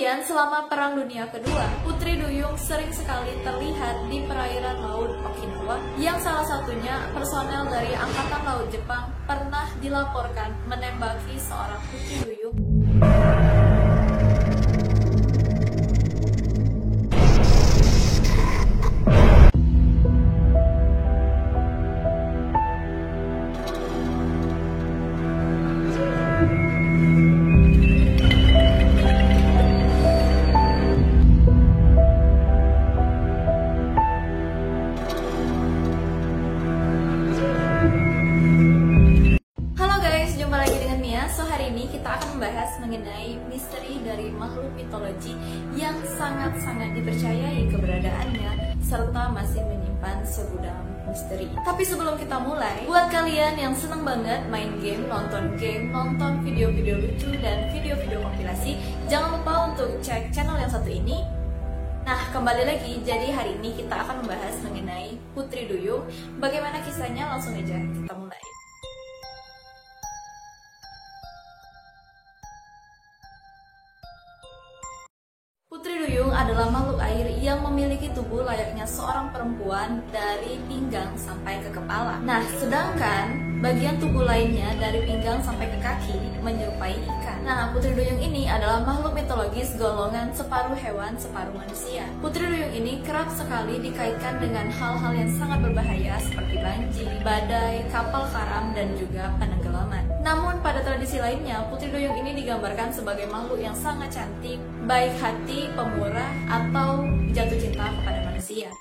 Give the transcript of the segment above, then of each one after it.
kalian, selama Perang Dunia Kedua, Putri Duyung sering sekali terlihat di perairan laut Okinawa, yang salah satunya personel dari Angkatan Laut Jepang pernah dilaporkan menembaki seorang Putri Duyung. Hari ini kita akan membahas mengenai misteri dari makhluk mitologi yang sangat-sangat dipercayai keberadaannya serta masih menyimpan segudang misteri. Tapi sebelum kita mulai, buat kalian yang seneng banget main game, nonton video-video lucu dan video-video kompilasi, jangan lupa untuk cek channel yang satu ini. Nah, kembali lagi, jadi hari ini kita akan membahas mengenai Putri Duyung. Bagaimana kisahnya? Langsung aja kita mulai. Putri Duyung adalah makhluk air yang memiliki tubuh layaknya seorang perempuan dari pinggang sampai ke kepala. Nah, sedangkan bagian tubuh lainnya dari pinggang sampai ke kaki menyerupai ikan. Nah, Putri Duyung ini adalah makhluk mitologis golongan separuh hewan, separuh manusia. Putri Duyung ini kerap sekali dikaitkan dengan hal-hal yang sangat berbahaya seperti banjir, badai, kapal karam, dan juga penenggelaman. Namun pada tradisi lainnya, Putri Duyung ini digambarkan sebagai makhluk yang sangat cantik, baik hati, pemurah, atau jatuh cinta kepada manusia.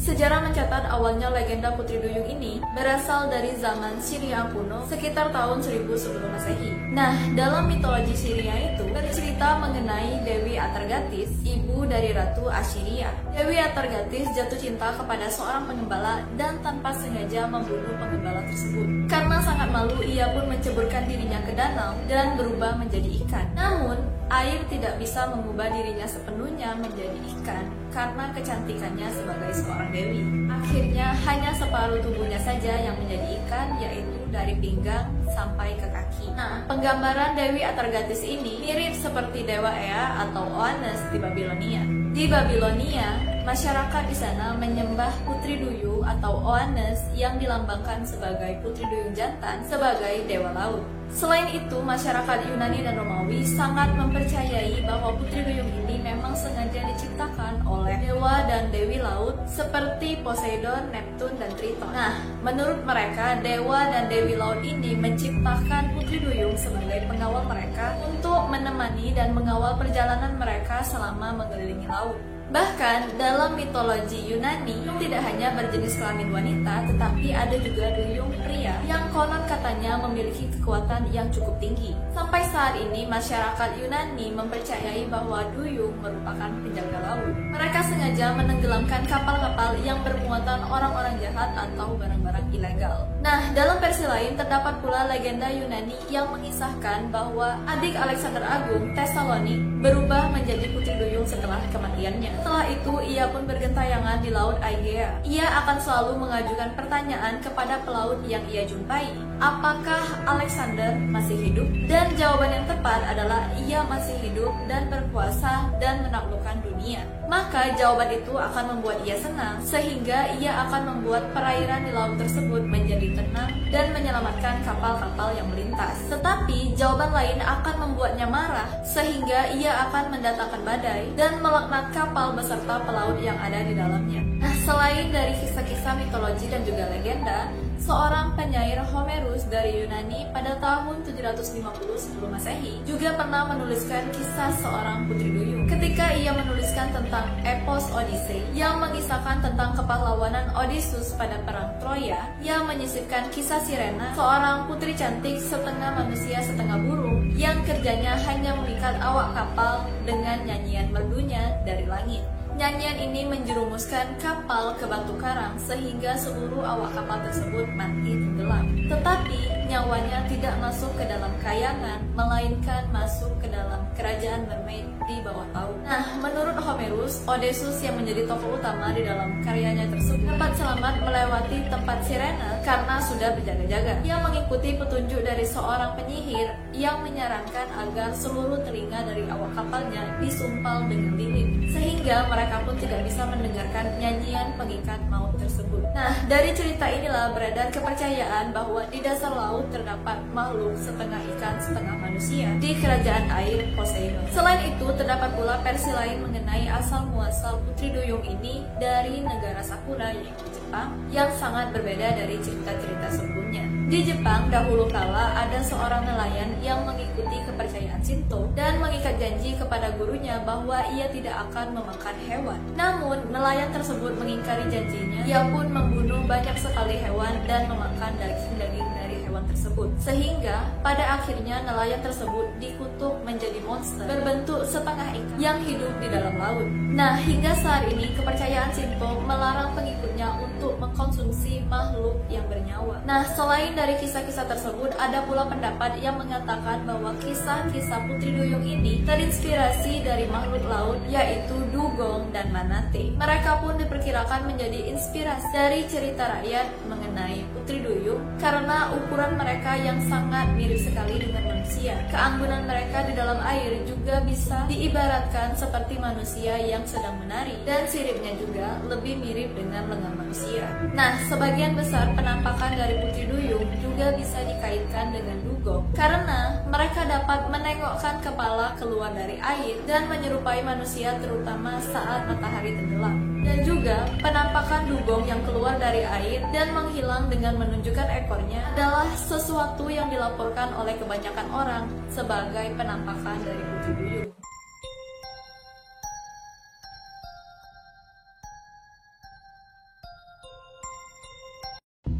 Sejarah mencatat awalnya legenda Putri Duyung ini berasal dari zaman Syria kuno sekitar tahun 1000 sebelum Masehi. Nah, dalam mitologi Syria itu bercerita mengenai Dewi Atargatis, ibu dari Ratu Assyria. Dewi Atargatis jatuh cinta kepada seorang pengembala dan tanpa sengaja membunuh pengembala tersebut. Karena sangat malu, ia pun menceburkan dirinya ke danau dan berubah menjadi ikan. Namun, air tidak bisa mengubah dirinya sepenuhnya menjadi ikan karena kecantikannya sebagai seorang dewi. Akhirnya hanya separuh tubuhnya saja yang menjadi ikan, yaitu dari pinggang sampai ke kaki. Nah, penggambaran Dewi Atargatis ini mirip seperti Dewa Ea atau Oannes di Babilonia. Di Babilonia, masyarakat di sana menyembah Putri Duyung atau Oannes yang dilambangkan sebagai Putri Duyung jantan sebagai dewa laut. Selain itu, masyarakat Yunani dan Romawi sangat mempercayai bahwa Putri Duyung ini memang sengaja diciptakan oleh dewa dan dewi laut seperti Poseidon, Neptun, dan Triton. Nah, menurut mereka, dewa dan dewi laut ini menciptakan Putri Duyung sebagai pengawal mereka untuk menemani dan mengawal perjalanan mereka selama mengelilingi laut. Bahkan dalam mitologi Yunani, tidak hanya berjenis kelamin wanita, tetapi ada juga duyung pria yang konon katanya memiliki kekuatan yang cukup tinggi. Sampai saat ini, masyarakat Yunani mempercayai bahwa duyung merupakan penjaga laut. Mereka sengaja menenggelamkan kapal-kapal yang bermuatan orang-orang jahat atau barang-barang ilegal. Nah, dalam versi lain terdapat pula legenda Yunani yang mengisahkan bahwa adik Alexander Agung, Tesalonik, berubah menjadi Putri Duyung setelah kematiannya. Setelah itu, ia pun bergentayangan di Laut Aegea. Ia akan selalu mengajukan pertanyaan kepada pelaut yang ia jumpai. Apakah Alexander masih hidup? Dan jawaban yang tepat adalah ia masih hidup dan berkuasa dan menaklukkan dunia. Maka jawaban itu akan membuat ia senang, sehingga ia akan membuat perairan di laut tersebut menjadi tenang dan menyelamatkan kapal-kapal yang melintas. Tetapi jawaban lain akan membuatnya marah, sehingga ia akan mendatangkan badai dan melaknat kapal beserta pelaut yang ada di dalamnya. Nah, selain dari kisah-kisah mitologi dan juga legenda, seorang penyair Homerus dari Yunani pada tahun 750 sebelum Masehi juga pernah menuliskan kisah seorang Putri Duyung. Ketika ia menuliskan tentang epos Odyssey yang mengisahkan tentang kepahlawanan Odysseus pada perang Troya, ia menyisipkan kisah Sirena, seorang putri cantik setengah manusia setengah burung yang kerjanya hanya mengikat awak kapal dengan nyanyian merdunya dari langit. Nyanyian ini menjerumuskan kapal ke batu karang sehingga seluruh awak kapal tersebut mati tenggelam. Tetapi nyawanya tidak masuk ke dalam kayangan, melainkan masuk ke dalam kerajaan mermaid di bawah laut. Nah, menurut Homerus, Odysseus yang menjadi tokoh utama di dalam karyanya tersebut dapat selamat melewati tempat sirena karena sudah berjaga-jaga. Ia mengikuti petunjuk dari seorang penyihir yang menyarankan agar seluruh telinga dari awak kapalnya disumpal dengan lilin, sehingga mereka pun tidak bisa mendengarkan nyanyian pengikat maut tersebut. Nah, dari cerita inilah beredar kepercayaan bahwa di dasar laut terdapat makhluk setengah ikan setengah manusia di kerajaan air Poseidon. Selain itu, terdapat pula versi lain mengenai asal-muasal Putri Duyung ini dari negara Sakura, yaitu Jepang, yang sangat berbeda dari cerita-cerita sebelumnya. Di Jepang, dahulu kala ada seorang nelayan yang mengikuti kepercayaan Shinto dan mengikat janji kepada gurunya bahwa ia tidak akan memakan hewan. Namun, nelayan tersebut mengingkari janjinya. Ia pun membunuh banyak sekali hewan dan memakan daging-daging dari hewan tersebut. Sehingga, pada akhirnya nelayan tersebut dikutuk menjadi monster berbentuk setengah ikan yang hidup di dalam laut. Nah, hingga saat ini kepercayaan Shinto melarang pengikutnya untuk mengkonsumsi makhluk yang bernyawa. Nah, selain dari kisah-kisah tersebut, ada pula pendapat yang mengatakan bahwa kisah-kisah Putri Duyung ini terinspirasi dari makhluk laut, yaitu dugong dan manatee. Mereka pun diperkirakan menjadi inspirasi dari cerita rakyat mengenai Putri Duyung karena ukuran mereka yang sangat mirip sekali dengan manusia. Keanggunan mereka di dalam air juga bisa diibaratkan seperti manusia yang sedang menari, dan siripnya juga lebih mirip dengan lengan manusia. Nah, sebagian besar penampakan dari Putri Duyung juga bisa dikaitkan dengan dugong karena mereka dapat menengokkan kepala keluar dari air dan menyerupai manusia terutama saat matahari tenggelam. Dan juga penampakan dugong yang keluar dari air dan menghilang dengan menunjukkan ekornya adalah sesuatu yang dilaporkan oleh kebanyakan orang sebagai penampakan dari Putri Duyung.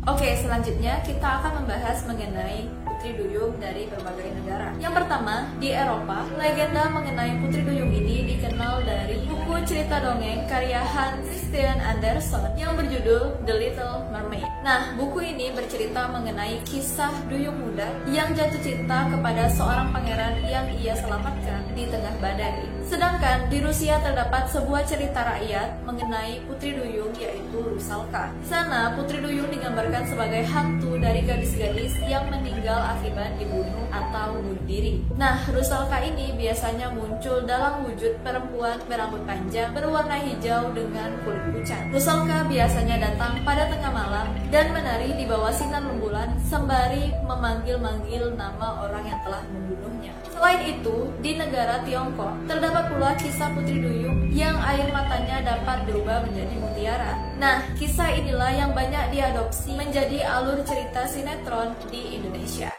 Oke, selanjutnya kita akan membahas mengenai Putri Duyung dari berbagai negara. Yang pertama, di Eropa, legenda mengenai Putri Duyung ini dikenal dari buku cerita dongeng karya Hans Christian Andersen yang berjudul The Little Mermaid. Nah, buku ini bercerita mengenai kisah duyung muda yang jatuh cinta kepada seorang pangeran yang ia selamatkan di tengah badai. Sedangkan di Rusia terdapat sebuah cerita rakyat mengenai Putri Duyung, yaitu Rusalka. Di sana, Putri Duyung digambarkan sebagai hantu dari gadis-gadis yang meninggal akibat dibunuh atau bunuh diri. Nah, Rusalka ini biasanya muncul dalam wujud perempuan berambut panjang berwarna hijau dengan kulit pucat. Rusalka biasanya datang pada tengah malam dan menari di bawah sinar rembulan sembari memanggil-manggil nama orang yang telah membunuhnya. Selain itu, di negara Tiongkok terdapat pula kisah Putri Duyung yang air matanya dapat berubah menjadi mutiara. Nah, kisah inilah yang banyak diadopsi menjadi alur cerita sinetron di Indonesia.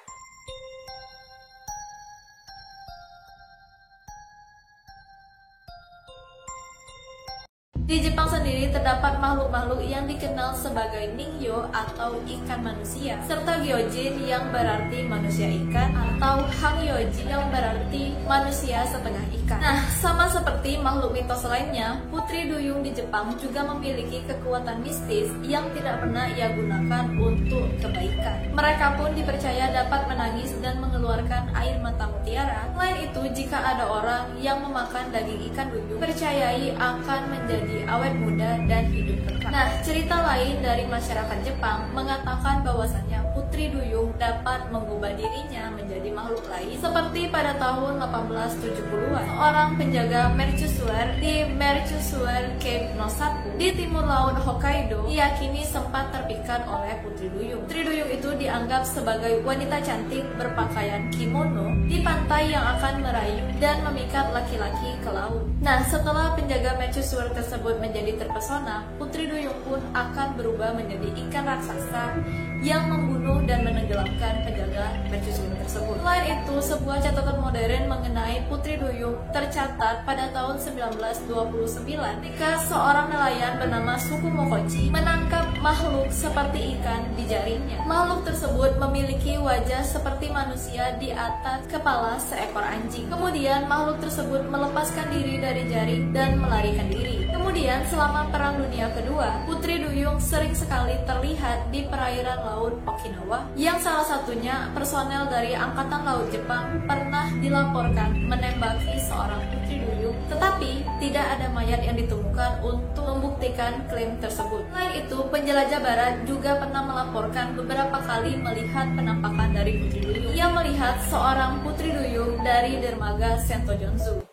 Di Jepang sendiri terdapat makhluk-makhluk yang dikenal sebagai Ningyo atau ikan manusia, serta Gyojin yang berarti manusia ikan atau Hangyoji yang berarti manusia setengah ikan. Nah, sama seperti makhluk mitos lainnya, Putri Duyung di Jepang juga memiliki kekuatan mistis yang tidak pernah ia gunakan untuk kebaikan. Mereka pun dipercaya dapat menangis dan mengeluarkan air mata mutiara. Selain itu, jika ada orang yang memakan daging ikan duyung, percayai akan menjadi awet muda dan hidup kekal. Nah, cerita lain dari masyarakat Jepang mengatakan bahwasannya Putri Duyung dapat mengubah dirinya menjadi makhluk lain, seperti pada tahun 1870-an. Seorang penjaga mercusuar di Mercusuar Cape No. 1 di timur laut Hokkaido diyakini sempat terpikat oleh Putri Duyung. Putri Duyung itu dianggap sebagai wanita cantik berpakaian kimono di pantai yang akan merayu dan memikat laki-laki ke laut. Nah, setelah penjaga mercusuar tersebut menjadi terpesona, Putri Duyung pun akan berubah menjadi ikan raksasa yang membunuh dan menenggelamkan penjaga mercusuar tersebut. Selain itu, sebuah catatan modern mengenai Putri Duyung tercatat pada tahun 1929 ketika seorang nelayan bernama Suku Mokochi menangkap makhluk seperti ikan di jaringnya. Makhluk tersebut memiliki wajah seperti manusia di atas kepala seekor anjing. Kemudian makhluk tersebut melepaskan diri dari jaring dan melarikan diri. Kemudian Kemudian selama Perang Dunia Kedua, Putri Duyung sering sekali terlihat di perairan laut Okinawa, yang salah satunya personel dari Angkatan Laut Jepang pernah dilaporkan menembaki seorang Putri Duyung, tetapi tidak ada mayat yang ditemukan untuk membuktikan klaim tersebut. Selain itu, penjelajah barat juga pernah melaporkan beberapa kali melihat penampakan dari Putri Duyung. Ia melihat seorang Putri Duyung dari dermaga Sentojonzu.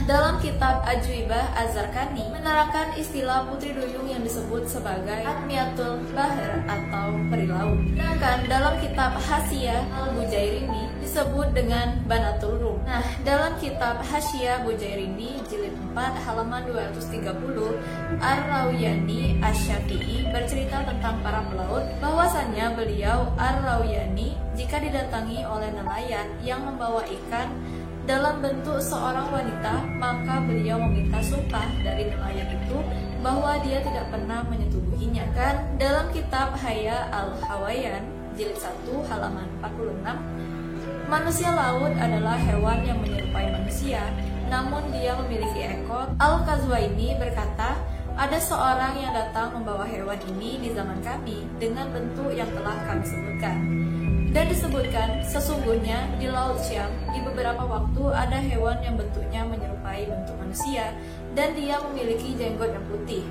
Dalam kitab Ajuibah Az-Zarqani menerangkan istilah Putri Duyung yang disebut sebagai Atmiatul Bahr atau peri laut. Sedangkan dalam kitab Hasyiah Al-Bujairini disebut dengan Banatul Rum. Nah, dalam kitab Hasyiah Bujairini jilid 4 halaman 230, Ar-Rawiyani Asy-Syafi'i bercerita tentang para pelaut bahwasannya beliau Ar-Rawiyani jika didatangi oleh nelayan yang membawa ikan dalam bentuk seorang wanita, maka beliau meminta sumpah dari nelayan itu bahwa dia tidak pernah menyetubuhinya. Kan dalam kitab Haya Al-Hawayan jilid 1 halaman 46, manusia laut adalah hewan yang menyerupai manusia, namun dia memiliki ekor. Al-Qazwaini berkata, ada seorang yang datang membawa hewan ini di zaman kami dengan bentuk yang telah kami sebutkan. Dan disebutkan, sesungguhnya di Laut Syam di beberapa waktu ada hewan yang bentuknya menyerupai bentuk manusia dan dia memiliki jenggot yang putih.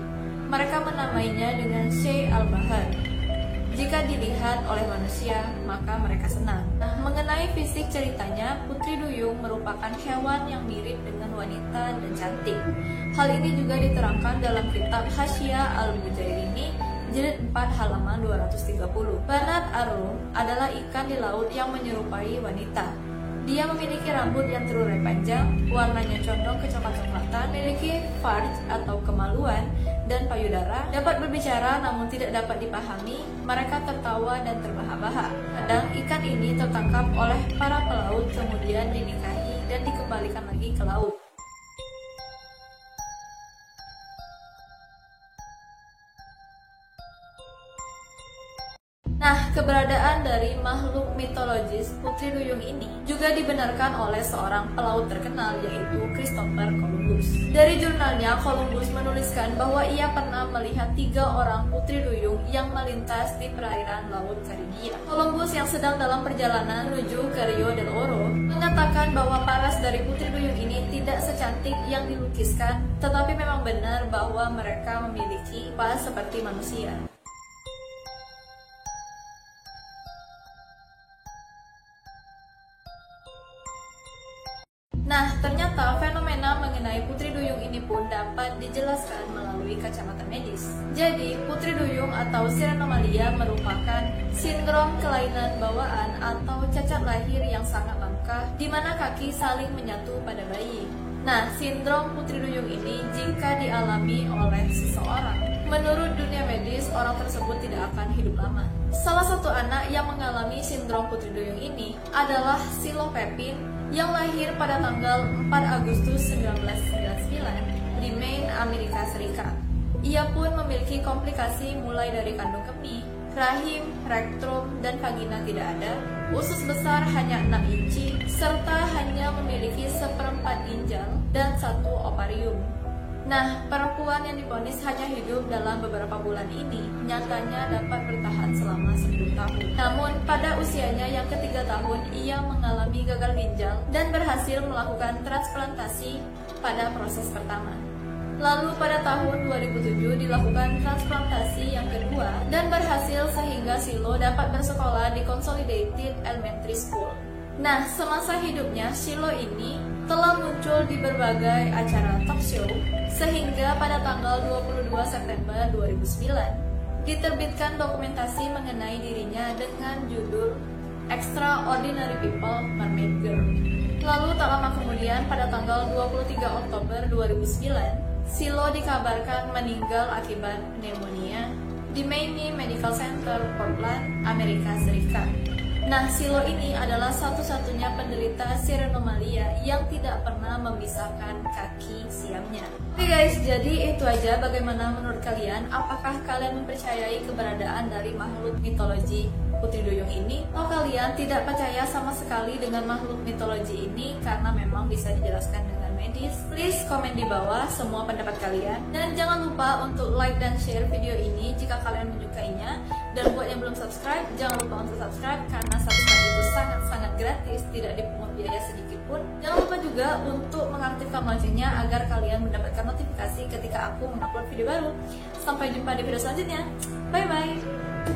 Mereka menamainya dengan Syai al-Bahar. Jika dilihat oleh manusia, maka mereka senang. Nah, mengenai fisik ceritanya, Putri Duyung merupakan hewan yang mirip dengan wanita dan cantik. Hal ini juga diterangkan dalam kitab Hasyiah Al-Bujairini jilid 4 halaman 230. Banat Arum adalah ikan di laut yang menyerupai wanita. Dia memiliki rambut yang terurai panjang, warnanya condong kecoklat-coklatan, memiliki farj atau kemaluan dan payudara, dapat berbicara namun tidak dapat dipahami, mereka tertawa dan terbahak-bahak. Kadang ikan ini tertangkap oleh para pelaut kemudian dinikahi dan dikembalikan lagi ke laut. Nah, keberadaan dari makhluk mitologis Putri Duyung ini juga dibenarkan oleh seorang pelaut terkenal yaitu Christopher Columbus. Dari jurnalnya, Columbus menuliskan bahwa ia pernah melihat 3 orang Putri Duyung yang melintas di perairan Laut Karibia. Columbus yang sedang dalam perjalanan menuju ke Rio del Oro mengatakan bahwa paras dari Putri Duyung ini tidak secantik yang dilukiskan, tetapi memang benar bahwa mereka memiliki pas seperti manusia. Nah, ternyata fenomena mengenai Putri Duyung ini pun dapat dijelaskan melalui kacamata medis. Jadi, Putri Duyung atau Sirenomalia merupakan sindrom kelainan bawaan atau cacat lahir yang sangat langka, di mana kaki saling menyatu pada bayi. Nah, sindrom Putri Duyung ini jika dialami oleh seseorang, menurut dunia medis, orang tersebut tidak akan hidup lama. Salah satu anak yang mengalami sindrom Putri Duyung ini adalah Silo Pepin yang lahir pada tanggal 4 Agustus 1999 di Maine, Amerika Serikat. Ia pun memiliki komplikasi mulai dari kandung kemih, rahim, rektum, dan vagina tidak ada, usus besar hanya 6 inci, serta hanya memiliki 1/4 ginjal dan 1 ovarium. Nah, perempuan yang divonis hanya hidup dalam beberapa bulan ini nyatanya dapat bertahan selama 10 tahun. Namun, pada usianya yang ke-3 tahun, ia mengalami gagal ginjal dan berhasil melakukan transplantasi pada proses pertama. Lalu pada tahun 2007 dilakukan transplantasi yang kedua dan berhasil sehingga Silo dapat bersekolah di Consolidated Elementary School. Nah, semasa hidupnya Silo ini telah muncul di berbagai acara talk show sehingga pada tanggal 22 September 2009 diterbitkan dokumentasi mengenai dirinya dengan judul Extraordinary People Mermaid Girl. Lalu tak lama kemudian pada tanggal 23 Oktober 2009 Silo dikabarkan meninggal akibat pneumonia di Maine Medical Center, Portland, Amerika Serikat. Nah, Silo ini adalah satu-satunya penderita Sirenomalia yang tidak pernah memisahkan kaki siamnya. Oke guys, jadi itu aja. Bagaimana menurut kalian? Apakah kalian mempercayai keberadaan dari makhluk mitologi Putri Duyung ini, atau kalian tidak percaya sama sekali dengan makhluk mitologi ini karena memang bisa dijelaskan dengan medis? Please komen di bawah semua pendapat kalian, dan jangan lupa untuk like dan share video ini jika kalian menyukainya. Dan buat yang belum subscribe, jangan lupa untuk subscribe karena subscribe itu sangat-sangat gratis, tidak dipungut biaya sedikit pun. Jangan lupa juga untuk mengaktifkan loncengnya agar kalian mendapatkan notifikasi ketika aku mengupload video baru. Sampai jumpa di video selanjutnya. Bye bye.